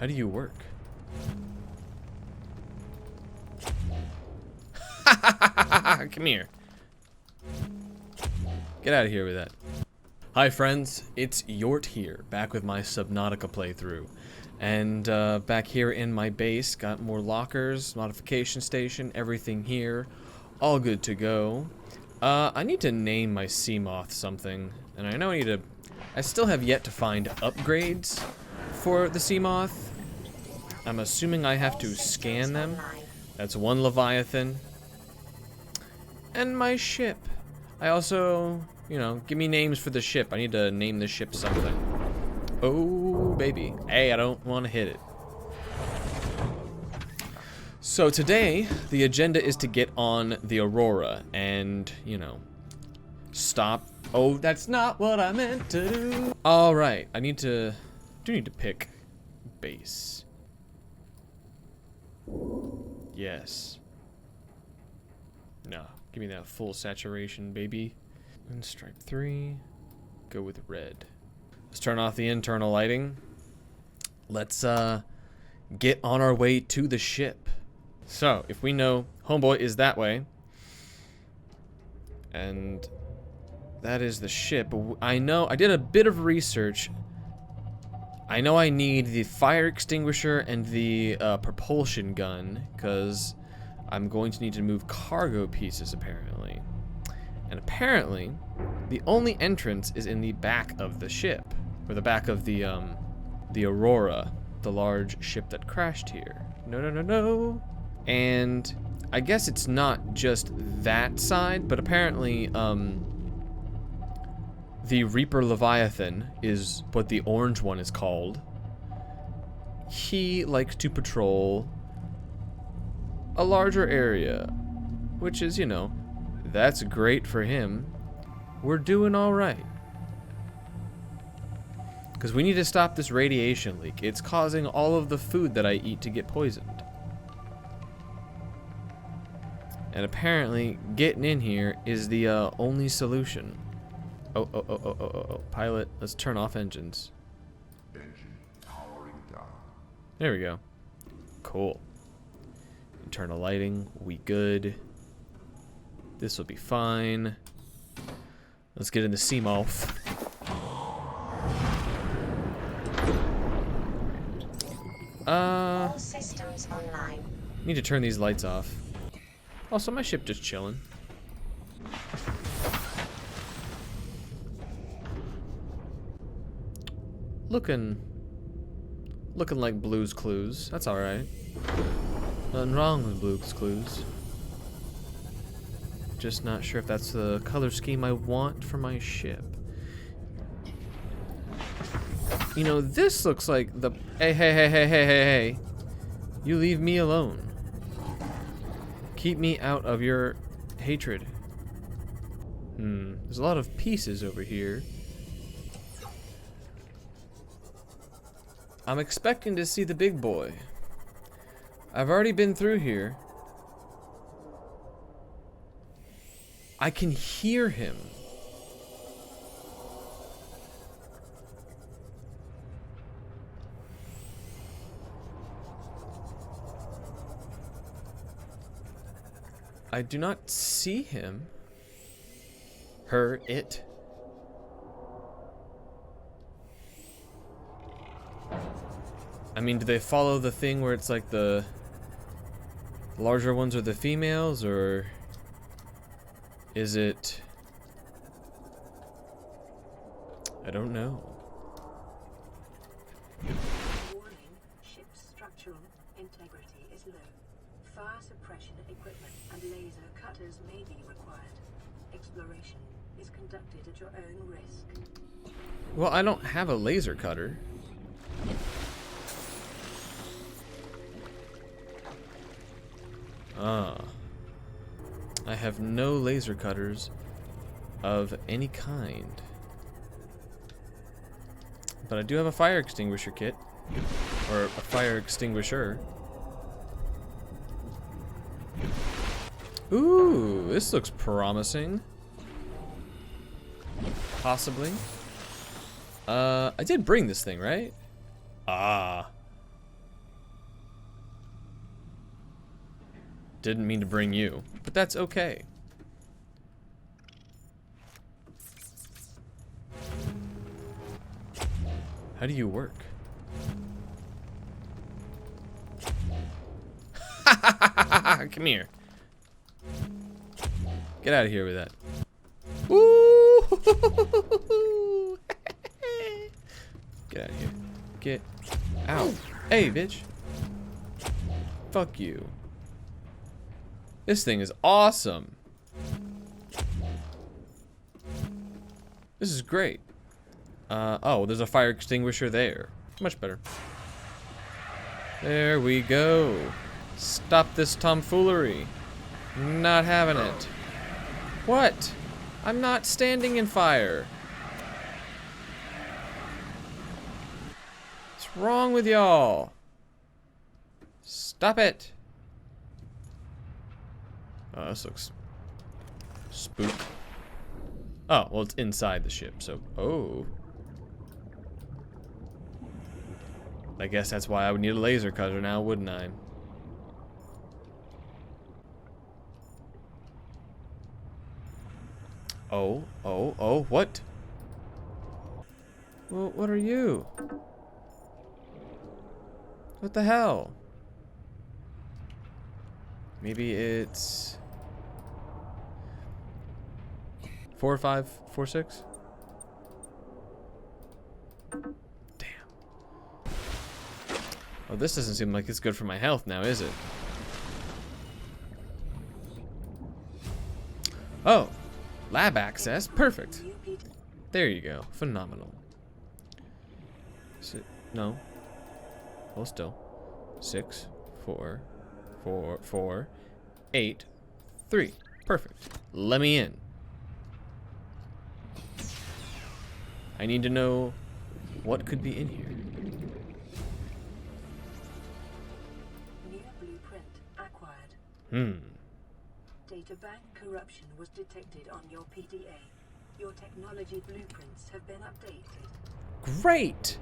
How do you work? Come here. Get out of here with that. Hi friends, it's Yort here, back with my Subnautica playthrough. And back here in my base, got more lockers, modification station, everything here. All good to go. I need to name my sea moth something. And I know I still have yet to find upgrades for the sea moth. I'm assuming I have to scan them. That's one Leviathan. And my ship. I also, you know, give me names for the ship. I need to name the ship something. Oh, baby. Hey, I don't want to hit it. So today, the agenda is to get on the Aurora and, you know, stop. Oh, that's not what I meant to do. All right, I need to pick base. Yes. No, give me that full saturation, baby. And stripe 3, go with red. Let's turn off the internal lighting. Let's get on our way to the ship. So, if we know homeboy is that way, and that is the ship. I know, I did a bit of research. I know I need the fire extinguisher and the propulsion gun, because I'm going to need to move cargo pieces, apparently. And apparently, the only entrance is in the back of the ship, or the back of the Aurora, the large ship that crashed here. No, no, no, no. And I guess it's not just that side, but apparently, the Reaper Leviathan is what the orange one is called. He likes to patrol a larger area, which is, you know, that's great for him. We're doing all right. Because we need to stop this radiation leak. It's causing all of the food that I eat to get poisoned. And apparently, getting in here is the only solution. Oh. Pilot, let's turn off engines. Engine powering down. There we go. Cool. Internal lighting, we good. This will be fine. Let's get in the sea moth. All systems online. Need to turn these lights off. Also, my ship just chilling. Looking like Blue's Clues. That's alright. Nothing wrong with Blue's Clues. Just not sure if that's the color scheme I want for my ship. You know, this looks like the... Hey. You leave me alone. Keep me out of your hatred. There's a lot of pieces over here. I'm expecting to see the big boy. I've already been through here. I can hear him. I do not see him. Her, it. I mean, do they follow the thing where it's like the larger ones are the females, or is it? I don't know. Warning, ship's structural integrity is low. Fire suppression equipment and laser cutters may be required. Exploration is conducted at your own risk. Well, I don't have a laser cutter. I have no laser cutters of any kind. But I do have a fire extinguisher kit. Or a fire extinguisher. Ooh, this looks promising. Possibly. I did bring this thing, right? Ah. Didn't mean to bring you, but that's okay. How do you work? Come here. Get out of here with that. Woo! Get out of here. Get out. Hey, bitch. Fuck you. This thing is awesome. This is great. Oh, there's a fire extinguisher there. Much better. There we go. Stop this tomfoolery. Not having it. What? I'm not standing in fire. What's wrong with y'all? Stop it. Oh, this looks spook. Oh, well, it's inside the ship, so... Oh. I guess that's why I would need a laser cutter now, wouldn't I? Oh, what? Well, what are you? What the hell? Maybe it's... 4, 5, 4, 6? Damn. Oh, this doesn't seem like it's good for my health now, is it? Oh. Lab access, perfect. There you go, phenomenal. No. Hold still. 6, 4, 4, 4, 8, 3. Perfect. Let me in. I need to know what could be in here. New blueprint acquired. Databank corruption was detected on your PDA. Your technology blueprints have been updated. Great!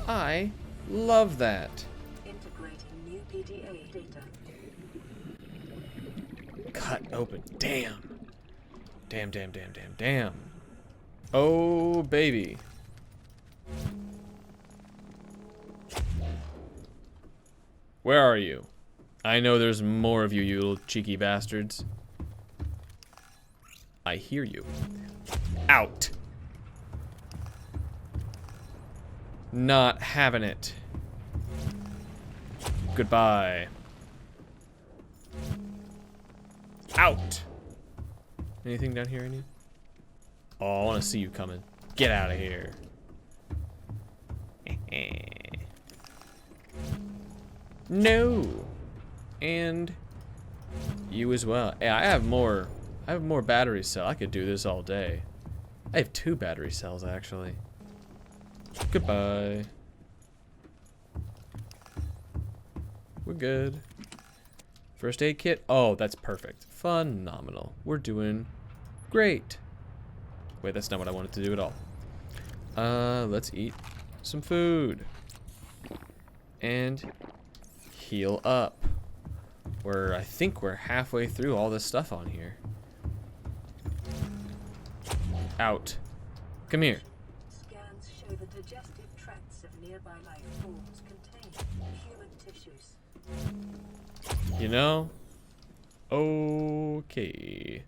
I love that. Integrating new PDA data. Cut open. Damn. Damn. Oh, baby. Where are you? I know there's more of you, you little cheeky bastards. I hear you. Out. Not having it. Goodbye. Out. Anything down here I need? Oh, I want to see you coming. Get out of here. No. And you as well. Yeah, I have more battery cell. I could do this all day. I have 2 battery cells actually. Goodbye. We're good. First aid kit. Oh, that's perfect. Phenomenal. We're doing great. Wait, that's not what I wanted to do at all. Let's eat some food. And heal up. I think we're halfway through all this stuff on here. Out. Come here. Scans show the digestive tracts of nearby life forms contain human tissues. You know? Okay.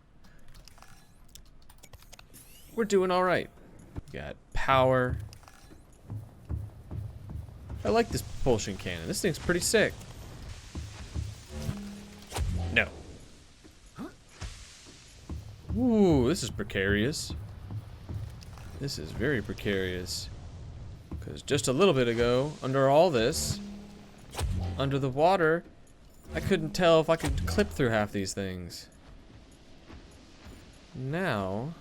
We're doing all right. We got power. I like this propulsion cannon. This thing's pretty sick. No. Ooh, this is precarious. This is very precarious. Because just a little bit ago, under all this, under the water, I couldn't tell if I could clip through half these things. Now...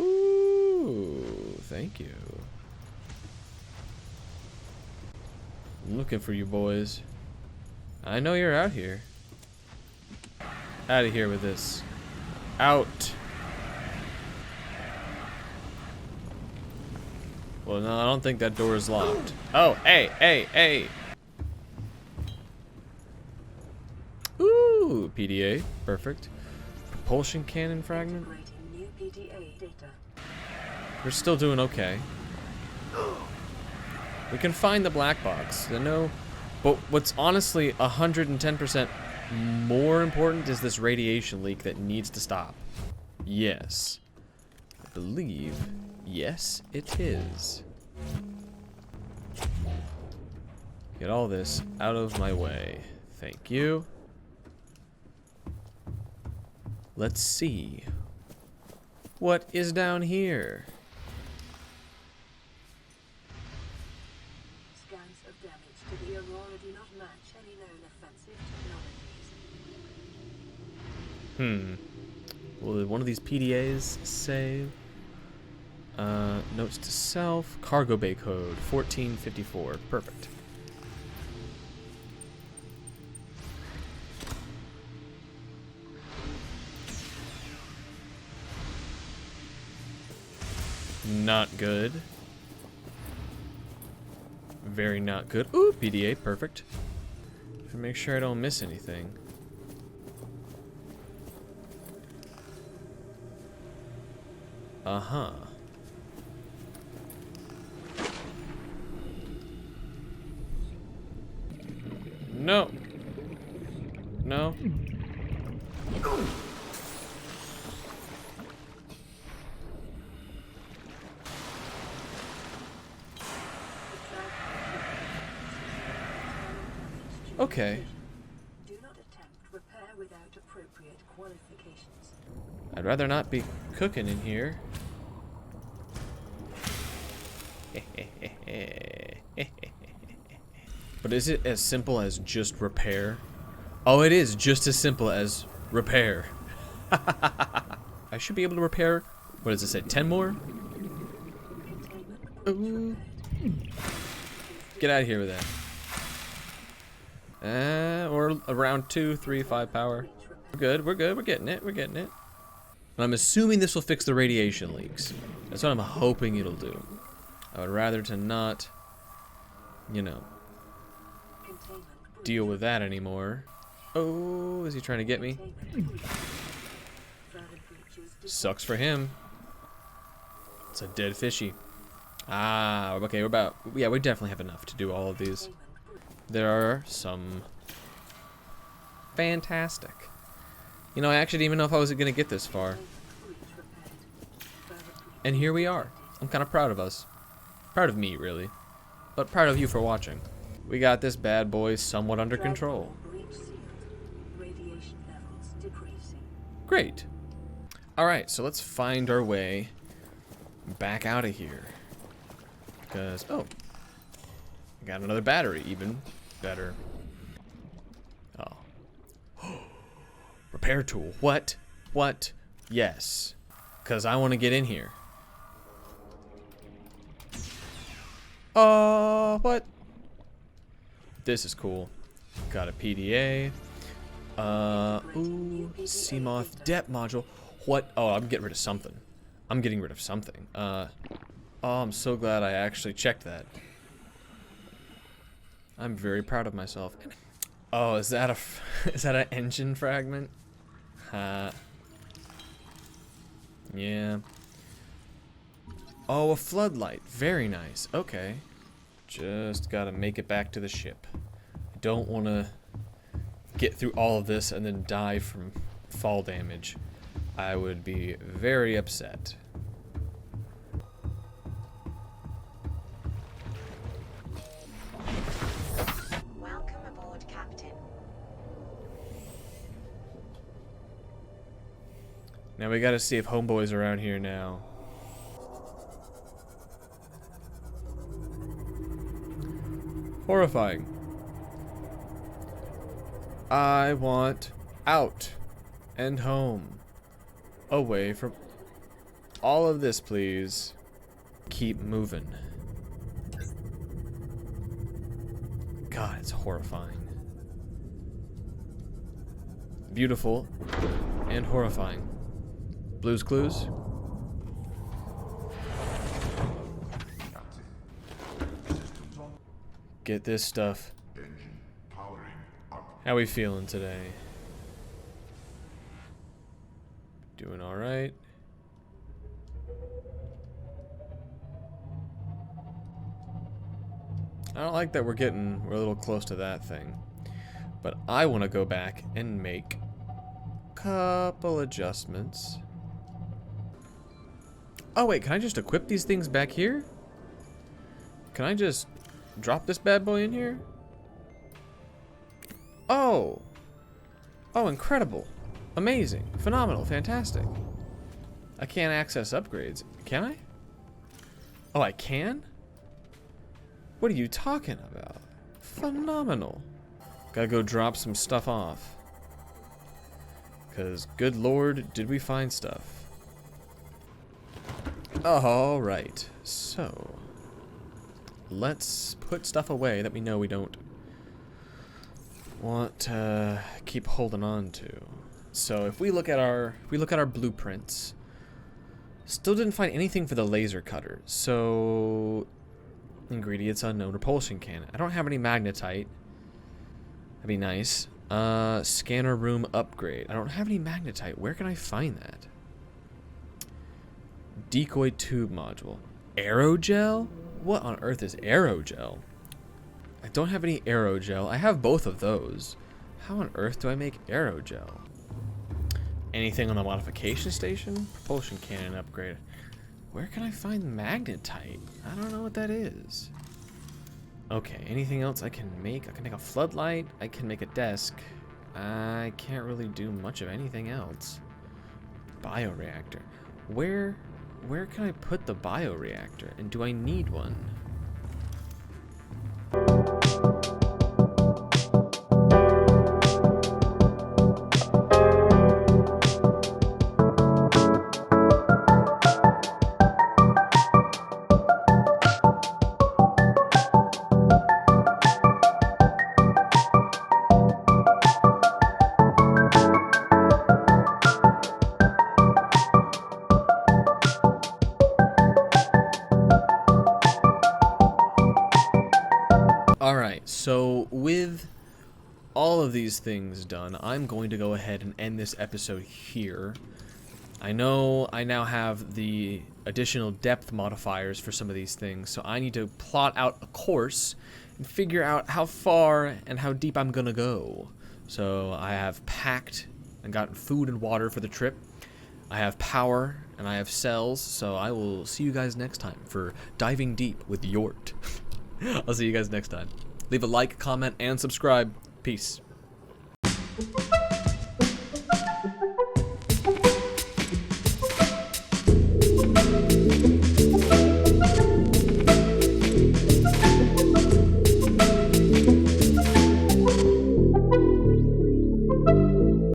Ooh, thank you. I'm looking for you boys. I know you're out here. Out of here with this. Out. Well, no, I don't think that door is locked. Oh, hey. Ooh, PDA. Perfect. Propulsion cannon fragment. Integrating new PDA data. We're still doing okay. We can find the black box. I know, but what's honestly 110% more important is this radiation leak that needs to stop. Yes. I believe, yes, it is. Get all this out of my way. Thank you. Let's see. What is down here? Scans of damage to the Aurora do not match any known offensive technologies. Will one of these PDAs say? Notes to self. Cargo bay code 1454. Perfect. Not good. Very not good. Ooh, PDA, perfect. Make sure I don't miss anything. Uh-huh. No. No. Okay. Do not attempt repair without appropriate qualifications. I'd rather not be cooking in here. But is it as simple as just repair? Oh, it is just as simple as repair. I should be able to repair, what does it say, 10 more? Ooh. Get out of here with that. Or around 2, 3, 5 power. We're good, we're good, we're getting it, we're getting it. I'm assuming this will fix the radiation leaks. That's what I'm hoping it'll do. I would rather to not, you know, deal with that anymore. Oh, is he trying to get me? Sucks for him. It's a dead fishy. Ah, okay, we're about, yeah, we definitely have enough to do all of these. There are some fantastic. You know, I actually didn't even know if I was gonna get this far. And here we are. I'm kind of proud of us. Proud of me, really. But proud of you for watching. We got this bad boy somewhat under control. Great. Alright, so let's find our way back out of here. Because, oh. Got another battery, even better. Oh. Repair tool. What? What? Yes. Because I want to get in here. What? This is cool. Got a PDA. Ooh, Seamoth depth module. What? Oh, I'm getting rid of something. I'm getting rid of something. Oh, I'm so glad I actually checked that. I'm very proud of myself. Oh, is that is that an engine fragment? Yeah. Oh, a floodlight. Very nice. Okay. Just gotta make it back to the ship. I don't want to get through all of this and then die from fall damage. I would be very upset. Welcome aboard, Captain. Now we gotta see if Homeboy's around here now. Horrifying. I want out and home. Away from all of this, please. Keep moving. God, it's horrifying. Beautiful and horrifying. Blue's Clues. Get this stuff. Engine powering up. How we feeling today? Doing alright. I don't like that we're a little close to that thing. But I want to go back and make a couple adjustments. Oh wait, can I just equip these things back here? Can I just drop this bad boy in here? Oh! Oh, incredible. Amazing. Phenomenal. Fantastic. I can't access upgrades. Can I? Oh, I can? What are you talking about? Phenomenal. Gotta go drop some stuff off. Because, good lord, did we find stuff. Alright, so let's put stuff away that we know we don't want to keep holding on to. So if we look at our blueprints, still didn't find anything for the laser cutter. So ingredients unknown, repulsion cannon. I don't have any magnetite. That'd be nice. Scanner room upgrade. I don't have any magnetite. Where can I find that? Decoy tube module. Aerogel? What on earth is aerogel? I don't have any aerogel. I have both of those. How on earth do I make aerogel? Anything on the modification station? Propulsion cannon upgrade. Where can I find magnetite? I don't know what that is. Okay, anything else I can make? I can make a floodlight. I can make a desk. I can't really do much of anything else. Bioreactor. Where can I put the bioreactor? And do I need one? Alright, so with all of these things done, I'm going to go ahead and end this episode here. I know I now have the additional depth modifiers for some of these things, so I need to plot out a course and figure out how far and how deep I'm gonna go. So I have packed and gotten food and water for the trip. I have power and I have cells, so I will see you guys next time for Diving Deep with Yort. I'll see you guys next time. Leave a like, comment, and subscribe. Peace.